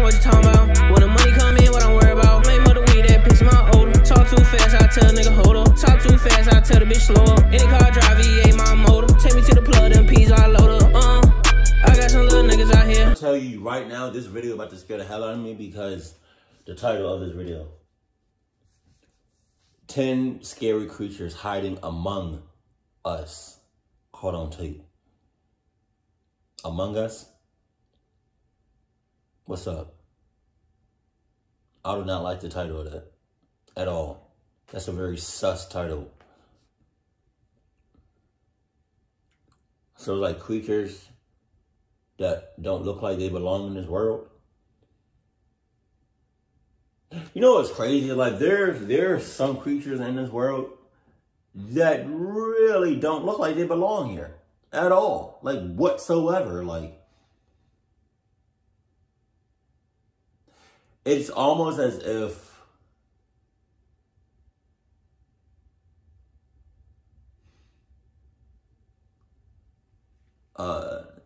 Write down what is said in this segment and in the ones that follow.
what you talking about. When the money come in, what I'm worried about. Lame of the weed that picks my odor. Talk too fast, I tell a nigga hold up. Talk too fast, I tell the bitch slow up. Any car drive, V8 my motor. Take me to the plug, them P's I load up. I got some little niggas out here. I'll tell you right now, this video about to scare the hell out of me because the title of this video. 10 scary creatures hiding among us. Caught on tape. Among Us? What's up? I do not like the title of that at all. That's a very sus title. So like creatures that don't look like they belong in this world. You know what's crazy? Like there are some creatures in this world that really don't look like they belong here at all. Like whatsoever. Like it's almost as if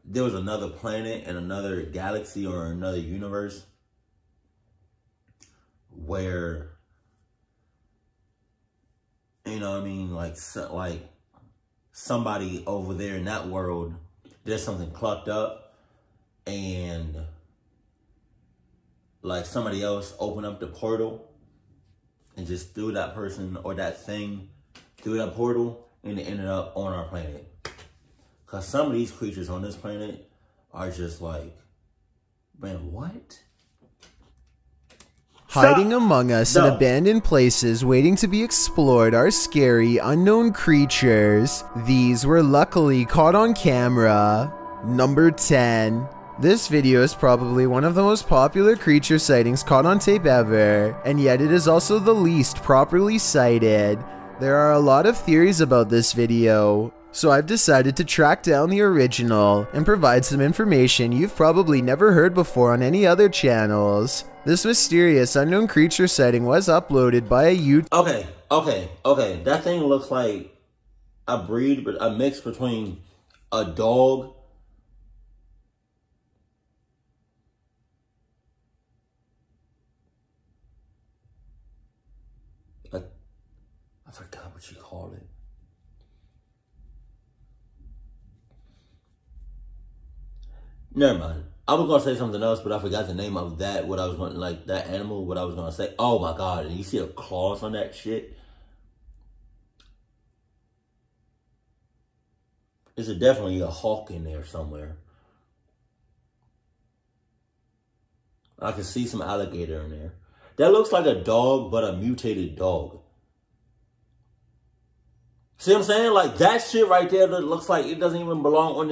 there was another planet and another galaxy or another universe where, you know what I mean, like somebody over there in that world did something clucked up and like somebody else opened up the portal and just threw that person or that thing through that portal and it ended up on our planet. Because some of these creatures on this planet are just like, man, what? Hiding among us in abandoned places waiting to be explored are scary, unknown creatures. These were luckily caught on camera. Number 10. This video is probably one of the most popular creature sightings caught on tape ever, and yet it is also the least properly cited. There are a lot of theories about this video, so I've decided to track down the original and provide some information you've probably never heard before on any other channels. This mysterious unknown creature sighting was uploaded by a YouTube... Okay. That thing looks like a mix between a dog I forgot what you called it. Never mind. I was going to say something else, but I forgot the name of that, what I was going to, like, that animal, what I was going to say. Oh, my God. And you see the claws on that shit? There's definitely a hawk in there somewhere. I can see some alligator in there. That looks like a dog, but a mutated dog. See what I'm saying? Like, that shit right there that looks like it doesn't even belong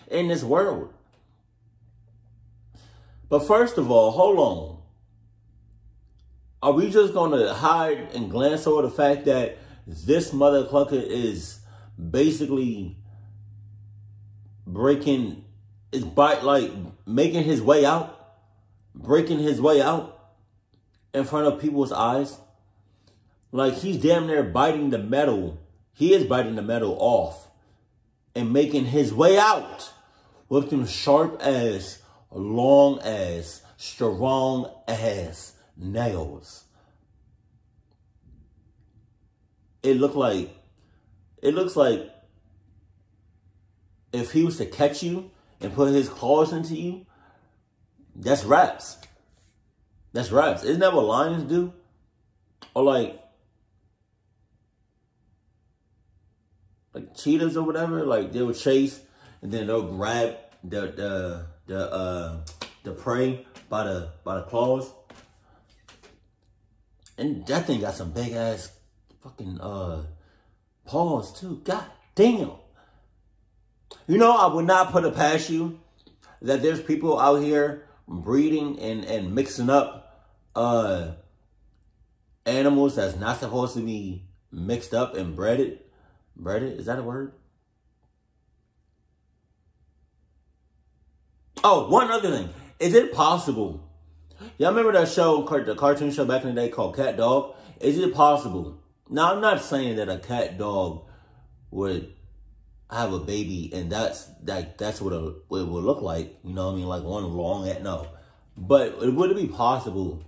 in this world. But first of all, hold on. Are we just going to hide and glance over the fact that this mother clucker is basically making his way out? Breaking his way out in front of people's eyes? Like, he's damn near biting the metal. He is biting the metal off and making his way out with them sharp ass, long ass, strong ass nails. It looks like if he was to catch you and put his claws into you, that's raps. That's raps. Isn't that what lions do? Or like cheetahs or whatever, like they will chase and then they'll grab the prey by the claws. And that thing got some big ass fucking paws too. God damn. You know, I would not put it past you that there's people out here breeding and mixing up animals that's not supposed to be mixed up and breaded. Breaded? Is that a word? Oh, one other thing. Is it possible? Y'all remember that show, the cartoon show back in the day called Cat Dog? Is it possible? Now, I'm not saying that a cat dog would have a baby and that's what it would look like. You know what I mean? Like one long, no. But would it be possible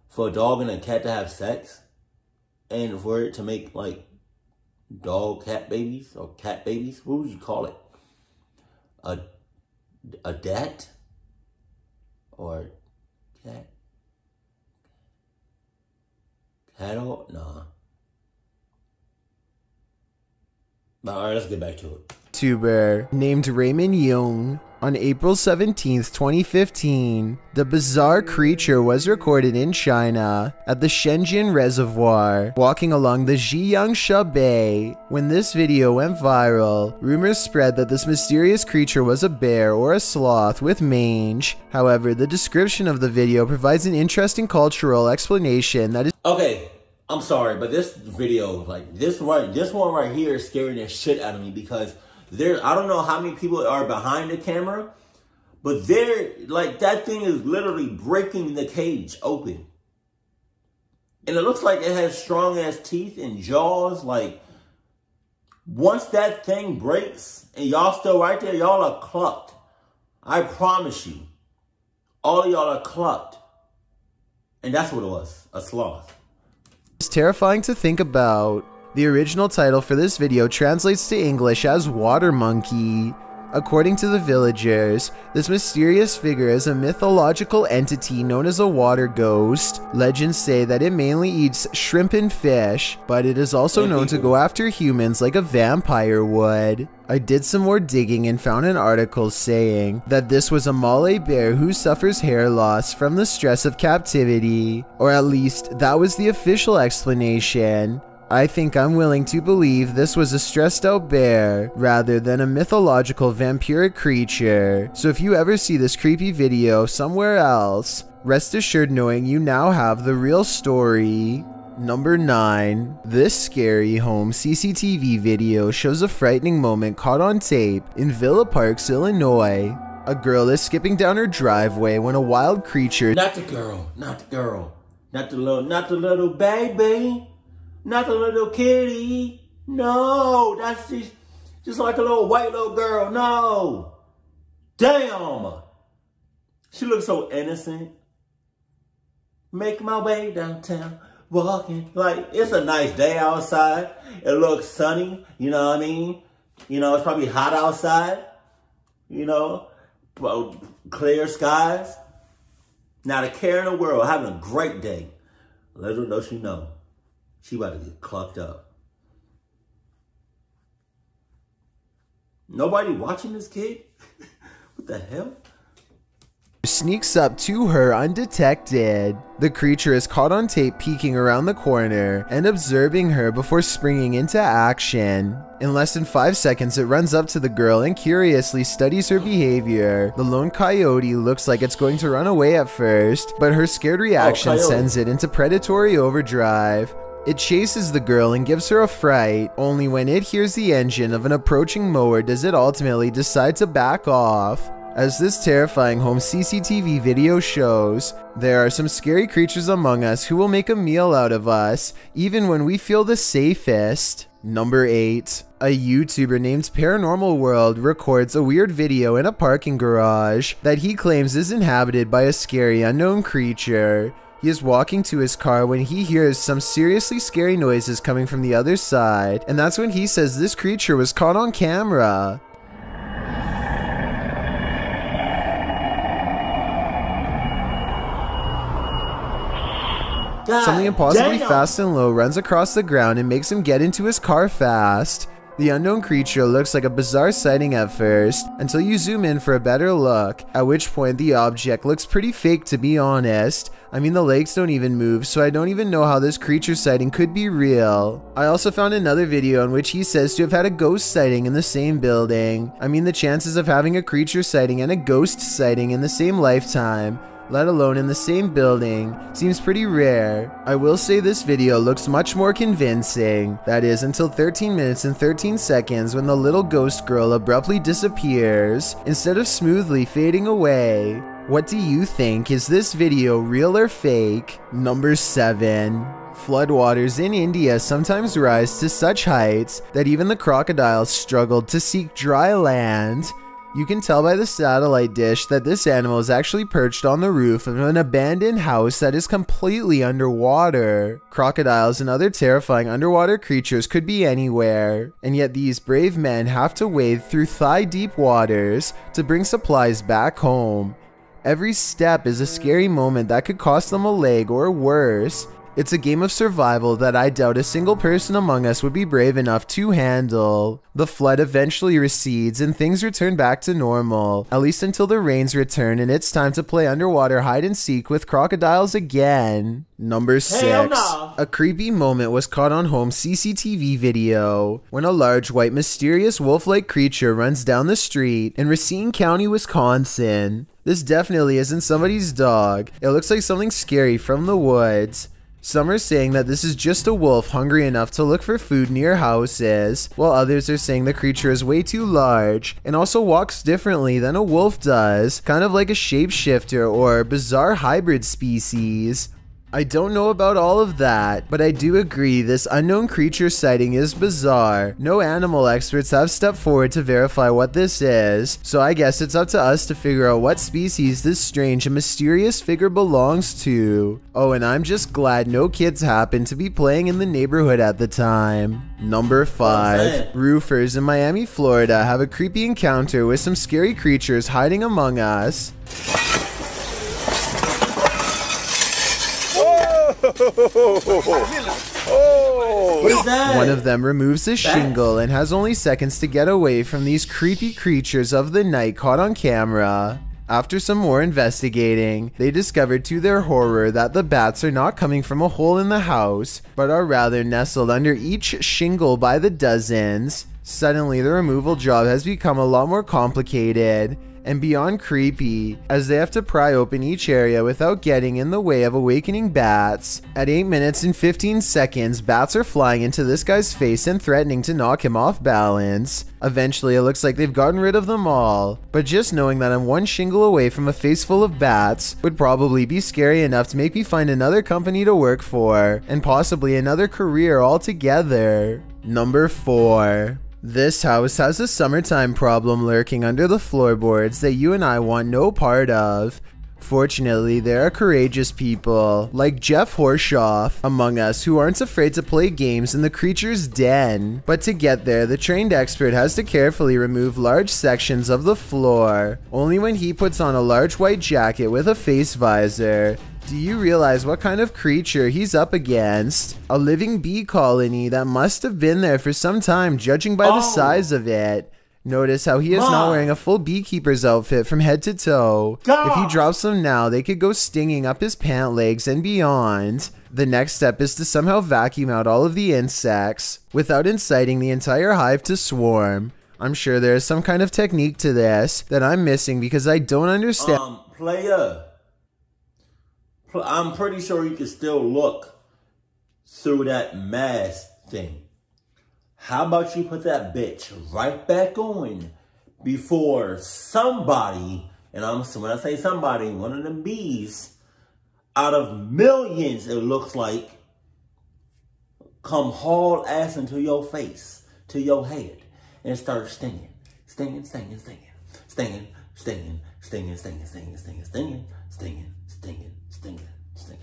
for a dog and a cat to have sex and for it to make like dog-cat babies or cat babies? What would you call it? A dat? Or cat? Cattle? Nah. Alright, let's get back to it. YouTuber named Raymond Young. On April 17th, 2015, the bizarre creature was recorded in China at the Shenzhen Reservoir, walking along the Jiyangsha Bay. When this video went viral, rumors spread that this mysterious creature was a bear or a sloth with mange. However, the description of the video provides an interesting cultural explanation that is— Okay, I'm sorry, but this video, like this one right here is scaring the shit out of me because I don't know how many people are behind the camera, but like that thing is literally breaking the cage open. And it looks like it has strong ass teeth and jaws. Like once that thing breaks and y'all still right there, y'all are clucked. I promise you, all of y'all are clucked. And that's what it was, a sloth. It's terrifying to think about. The original title for this video translates to English as water monkey. According to the villagers, this mysterious figure is a mythological entity known as a water ghost. Legends say that it mainly eats shrimp and fish, but it is also known to go after humans like a vampire would. I did some more digging and found an article saying that this was a Malay bear who suffers hair loss from the stress of captivity, or at least that was the official explanation. I think I'm willing to believe this was a stressed out bear rather than a mythological vampiric creature. So if you ever see this creepy video somewhere else, rest assured knowing you now have the real story. Number 9. This scary home CCTV video shows a frightening moment caught on tape in Villa Parks, Illinois. A girl is skipping down her driveway when a wild creature— Not the girl, not the girl, not the little baby. Not the little kitty. No, that's just like a little white little girl. No. Damn. She looks so innocent. Make my way downtown, walking. Like, it's a nice day outside. It looks sunny. You know what I mean? You know, it's probably hot outside. You know, clear skies. Not a care in the world. Having a great day. Little does she know. She about to get clucked up. Nobody watching this kid? What the hell? Sneaks up to her undetected. The creature is caught on tape peeking around the corner and observing her before springing into action. In less than 5 seconds, it runs up to the girl and curiously studies her behavior. The lone coyote looks like it's going to run away at first, but her scared reaction sends it into predatory overdrive. It chases the girl and gives her a fright. Only when it hears the engine of an approaching mower does it ultimately decide to back off. As this terrifying home CCTV video shows, there are some scary creatures among us who will make a meal out of us, even when we feel the safest. Number 8. A YouTuber named Paranormal World records a weird video in a parking garage that he claims is inhabited by a scary unknown creature. He is walking to his car when he hears some seriously scary noises coming from the other side, and that's when he says this creature was caught on camera. Something impossibly fast and low runs across the ground and makes him get into his car fast. The unknown creature looks like a bizarre sighting at first, until you zoom in for a better look, at which point the object looks pretty fake, to be honest. I mean, the legs don't even move, so I don't even know how this creature sighting could be real. I also found another video in which he says to have had a ghost sighting in the same building. I mean, the chances of having a creature sighting and a ghost sighting in the same lifetime, let alone in the same building, seems pretty rare. I will say this video looks much more convincing. That is, until 13 minutes and 13 seconds when the little ghost girl abruptly disappears, instead of smoothly fading away. What do you think? Is this video real or fake? Number 7. Floodwaters in India sometimes rise to such heights that even the crocodiles struggled to seek dry land. You can tell by the satellite dish that this animal is actually perched on the roof of an abandoned house that is completely underwater. Crocodiles and other terrifying underwater creatures could be anywhere, and yet these brave men have to wade through thigh-deep waters to bring supplies back home. Every step is a scary moment that could cost them a leg or worse. It's a game of survival that I doubt a single person among us would be brave enough to handle. The flood eventually recedes and things return back to normal, at least until the rains return and it's time to play underwater hide and seek with crocodiles again. Number 6. No. A creepy moment was caught on home CCTV video when a large white mysterious wolf-like creature runs down the street in Racine County, Wisconsin. This definitely isn't somebody's dog. It looks like something scary from the woods. Some are saying that this is just a wolf hungry enough to look for food near houses, while others are saying the creature is way too large and also walks differently than a wolf does, kind of like a shapeshifter or bizarre hybrid species. I don't know about all of that, but I do agree this unknown creature sighting is bizarre. No animal experts have stepped forward to verify what this is, so I guess it's up to us to figure out what species this strange and mysterious figure belongs to. Oh, and I'm just glad no kids happened to be playing in the neighborhood at the time. Number 5. Roofers in Miami, Florida have a creepy encounter with some scary creatures hiding among us. What is that? One of them removes a shingle and has only seconds to get away from these creepy creatures of the night caught on camera. After some more investigating, they discovered to their horror that the bats are not coming from a hole in the house, but are rather nestled under each shingle by the dozens. Suddenly, the removal job has become a lot more complicated and beyond creepy, as they have to pry open each area without getting in the way of awakening bats. At 8 minutes and 15 seconds, bats are flying into this guy's face and threatening to knock him off balance. Eventually, it looks like they've gotten rid of them all, but just knowing that I'm one shingle away from a face full of bats would probably be scary enough to make me find another company to work for, and possibly another career altogether. Number 4. This house has a summertime problem lurking under the floorboards that you and I want no part of. Fortunately, there are courageous people, like Jeff Horshoff, among us who aren't afraid to play games in the creature's den. But to get there, the trained expert has to carefully remove large sections of the floor. Only when he puts on a large white jacket with a face visor do you realize what kind of creature he's up against. A living bee colony that must have been there for some time, judging by the size of it. Notice how he is not wearing a full beekeeper's outfit from head to toe. If he drops them now, they could go stinging up his pant legs and beyond. The next step is to somehow vacuum out all of the insects without inciting the entire hive to swarm. I'm sure there is some kind of technique to this that I'm missing because I don't understand. I'm pretty sure you can still look through that mask thing. How about you put that bitch right back on before somebody, and when I say somebody, one of them bees, out of millions, it looks like, come haul ass into your face, to your head, and start stinging. Stinging, stinging, stinging. Stinging, stinging, stinging, stinging, stinging, stinging, stinging, stinging, stinging, stinging, stinging.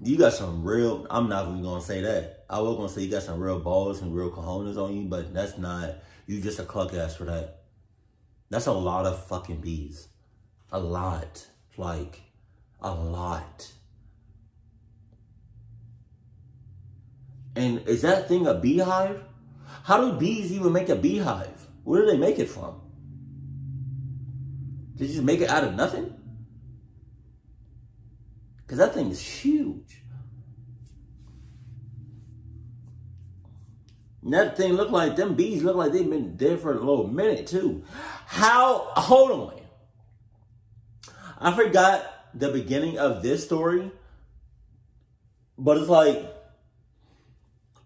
You got some real, I'm not even going to say that. I was going to say you got some real balls and real cojones on you, but that's not, you just a cluck ass for that. That's a lot of fucking bees. A lot. Like, a lot. And is that thing a beehive? How do bees even make a beehive? Where do they make it from? Did you just make it out of nothing? Because that thing is huge. And that thing look like, them bees look like they've been there for a little minute too. Hold on. I forgot the beginning of this story. But it's like,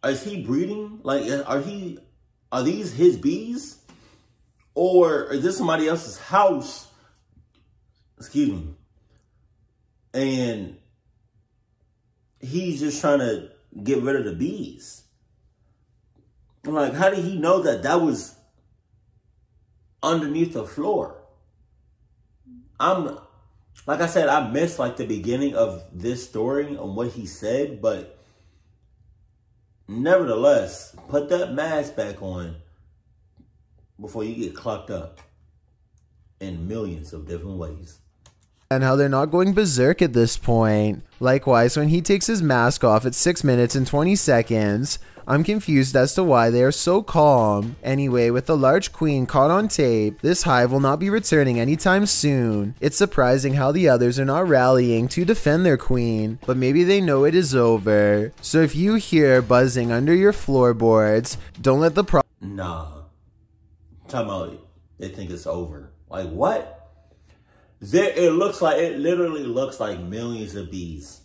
is he breeding? Like, are these his bees? Or is this somebody else's house? Excuse me. And he's just trying to get rid of the bees. I'm like, how did he know that that was underneath the floor. Like I said, I missed like the beginning of this story and what he said, but nevertheless, put that mask back on before you get clocked up in millions of different ways. And how they're not going berserk at this point. Likewise, when he takes his mask off at 6 minutes and 20 seconds, I'm confused as to why they are so calm. Anyway, with the large queen caught on tape, this hive will not be returning anytime soon. It's surprising how the others are not rallying to defend their queen, but maybe they know it is over. So if you hear buzzing under your floorboards, don't let the Nah. Talking about they think it's over. Like what? It literally looks like millions of bees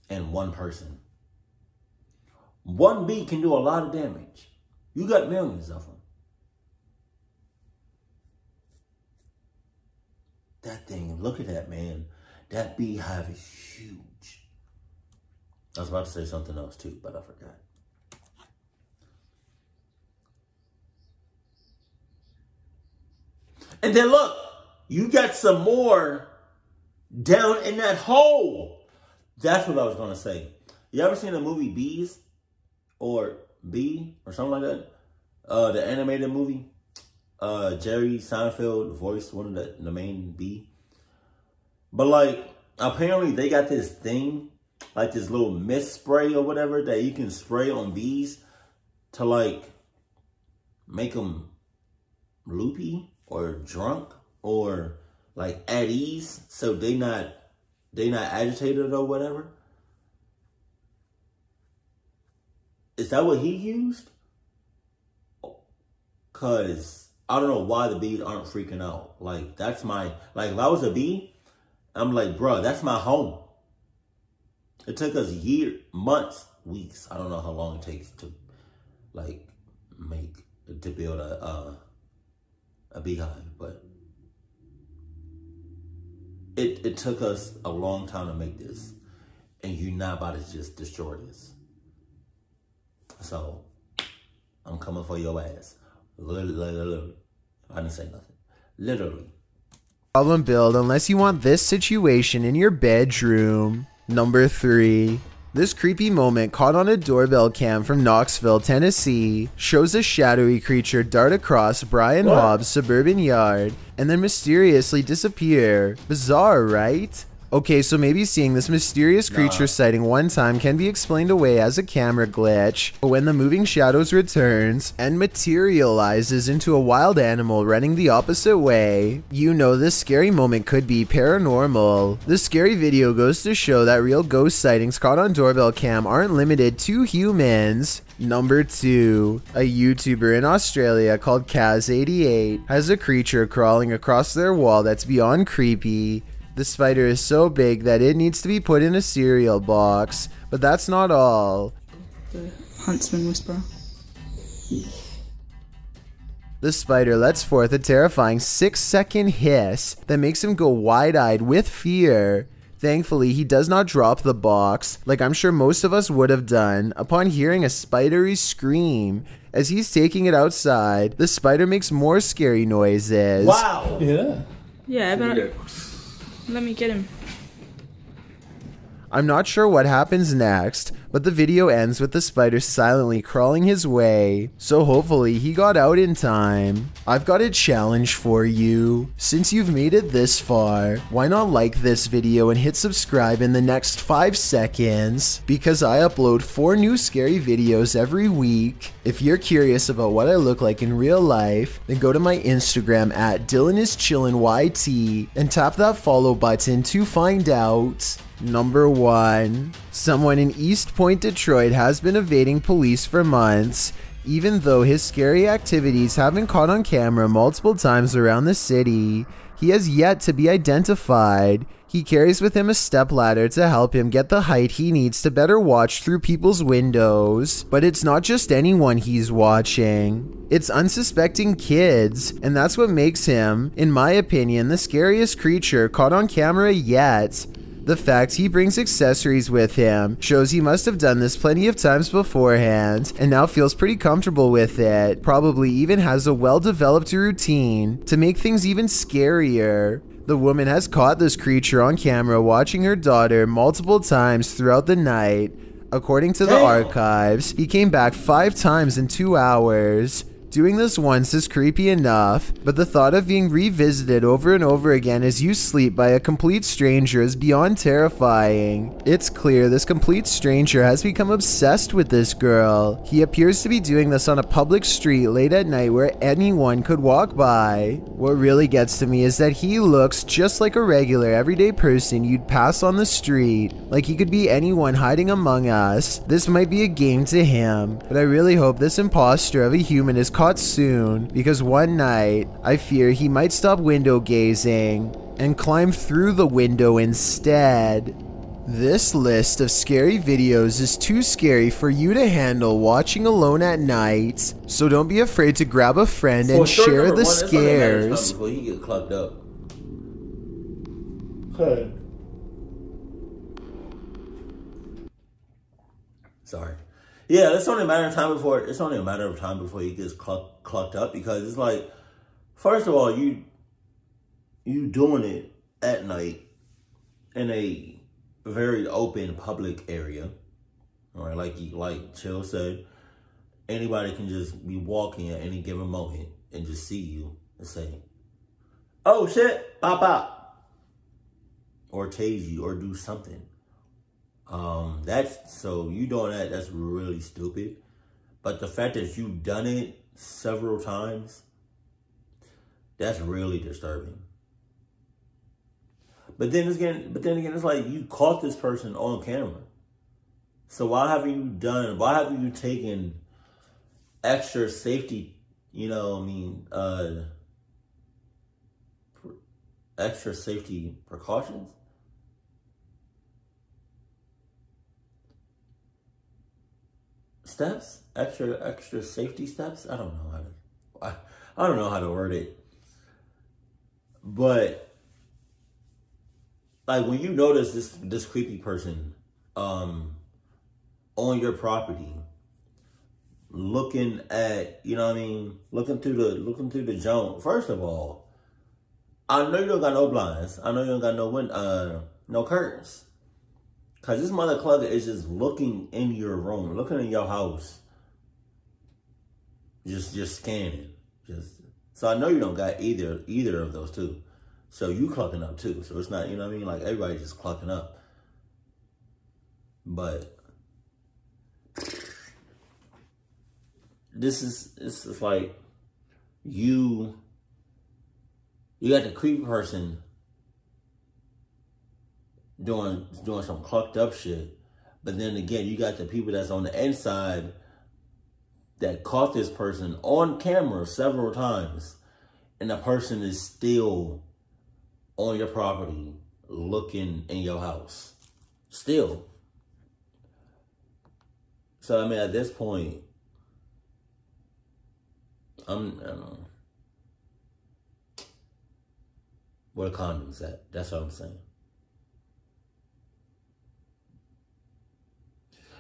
and one person. One bee can do a lot of damage. You got millions of them. That thing, look at that, man. That beehive is huge. I was about to say something else too, but I forgot. And then look, you got some more down in that hole. That's what I was going to say. You ever seen the movie Bees? Or Bee? Or something like that? The animated movie. Jerry Seinfeld voiced one of the main bee. But like, apparently they got this thing, like this little mist spray or whatever, that you can spray on bees to like make them loopy or drunk or like at ease, so they not agitated or whatever. Is that what he used? Cause I don't know why the bees aren't freaking out. Like that's my, like if I was a bee, I'm like, bro, that's my home. It took us months, weeks. I don't know how long it takes to like build a beehive, but it took us a long time to make this, and you're not about to just destroy this. So I'm coming for your ass. Literally. I didn't say nothing. Literally. problem build unless you want this situation in your bedroom. Number 3. This creepy moment caught on a doorbell cam from Knoxville, Tennessee, shows a shadowy creature dart across Brian Hobbs' suburban yard and then mysteriously disappear. Bizarre, right? Okay, so maybe seeing this mysterious creature sighting one time can be explained away as a camera glitch, but when the moving shadows returns and materializes into a wild animal running the opposite way, you know this scary moment could be paranormal. This scary video goes to show that real ghost sightings caught on doorbell cam aren't limited to humans. Number 2. A YouTuber in Australia called Kaz88 has a creature crawling across their wall that's beyond creepy. The spider is so big that it needs to be put in a cereal box, but that's not all. The Huntsman Whisperer. The spider lets forth a terrifying 6-second hiss that makes him go wide-eyed with fear. Thankfully, he does not drop the box, like I'm sure most of us would have done, upon hearing a spidery scream. As he's taking it outside, the spider makes more scary noises. Wow! Yeah. Yeah, but let me get him. I'm not sure what happens next, but the video ends with the spider silently crawling his way, so hopefully he got out in time. I've got a challenge for you. Since you've made it this far, why not like this video and hit subscribe in the next 5 seconds? Because I upload 4 new scary videos every week. If you're curious about what I look like in real life, then go to my Instagram at DylanIsChillinYT and tap that follow button to find out. Number 1. Someone in East Point, Detroit has been evading police for months, even though his scary activities have been caught on camera multiple times around the city. He has yet to be identified. He carries with him a stepladder to help him get the height he needs to better watch through people's windows. But it's not just anyone he's watching. It's unsuspecting kids, and that's what makes him, in my opinion, the scariest creature caught on camera yet. The fact he brings accessories with him shows he must have done this plenty of times beforehand and now feels pretty comfortable with it. Probably even has a well-developed routine to make things even scarier. The woman has caught this creature on camera watching her daughter multiple times throughout the night. According to the archives, he came back 5 times in 2 hours. Doing this once is creepy enough, but the thought of being revisited over and over again as you sleep by a complete stranger is beyond terrifying. It's clear this complete stranger has become obsessed with this girl. He appears to be doing this on a public street late at night where anyone could walk by. What really gets to me is that he looks just like a regular everyday person you'd pass on the street, like he could be anyone hiding among us. This might be a game to him, but I really hope this imposter of a human is caught soon, because one night I fear he might stop window gazing and climb through the window instead. This list of scary videos is too scary for you to handle watching alone at night, so don't be afraid to grab a friend and share the scares. Before you get clucked up. Okay. Sorry. Yeah, it's only a matter of time before he gets clucked up, because it's like, first of all, you doing it at night in a very open public area, all right? Like Chill said, anybody can just be walking at any given moment and just see you and say, "Oh shit, pop out," or tase you or do something. So you doing that, that's really stupid. But the fact that you've done it several times, that's really disturbing. But then again, it's like you caught this person on camera. So why haven't you taken extra safety, extra safety precautions? Steps, extra safety steps. I don't know how to word it. But like when you notice this creepy person on your property, looking at, looking through the joint. First of all, I know you don't got no blinds. I know you don't got no curtains. Cause this mother clugger is just looking in your room, looking in your house, just scanning. So I know you don't got either of those two. So you clucking up too. So it's not, like everybody just clucking up. But this is like you got the creepy person doing some clucked up shit, but then again, you got the people that's on the inside that caught this person on camera several times, and the person is still on your property looking in your house still. So I mean, at this point, I don't know. Where the condoms at? That's what I'm saying.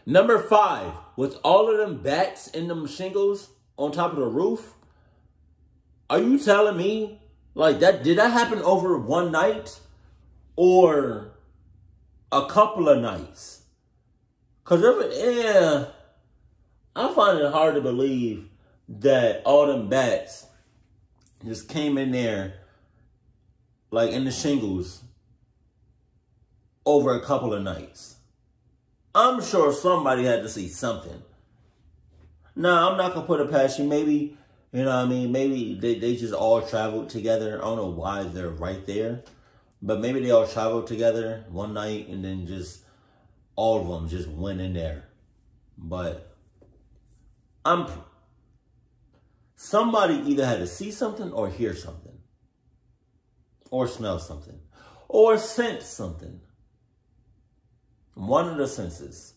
Number 5, with all of them bats and them shingles on top of the roof, are you telling me, like, did that happen over one night or a couple of nights? Because I find it hard to believe that all them bats just came in there, like in the shingles, over a couple of nights. I'm sure somebody had to see something. Now, I'm not going to put it past you. Maybe, maybe they just all traveled together. I don't know why they're right there. But maybe they all traveled together one night and then just all of them just went in there. But somebody either had to see something or hear something. Or smell something. Or sense something. One of the senses.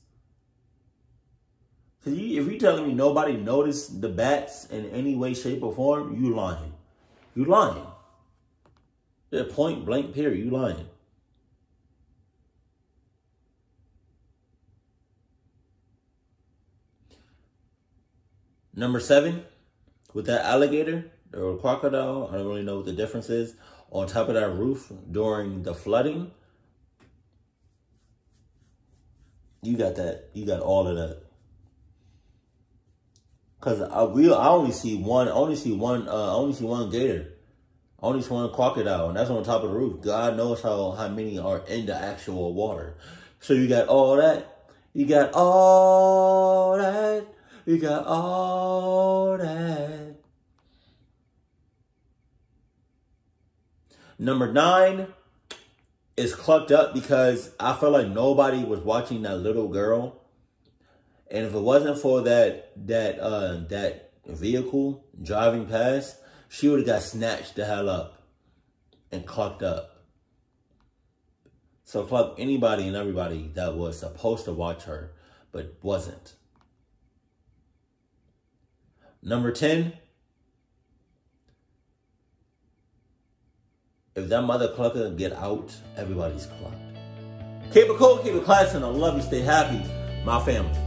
Because if you're telling me nobody noticed the bats in any way, shape, or form, you lying. You lying. They're point blank period. You lying. Number 7, with that alligator or crocodile, I don't really know what the difference is, on top of that roof during the flooding. You got that. You got all of that. Cause I only see one gator. I only see one crocodile, and that's on top of the roof. God knows how many are in the actual water. So you got all that. You got all that. You got all that. Number 9 is clucked up because I feel like nobody was watching that little girl. And if it wasn't for that vehicle driving past, she would have got snatched the hell up and clucked up. So cluck anybody and everybody that was supposed to watch her, but wasn't. Number 10. If that mother clucker get out, everybody's clucked. Keep it cool, keep it classy, and I love you. Stay happy, my family.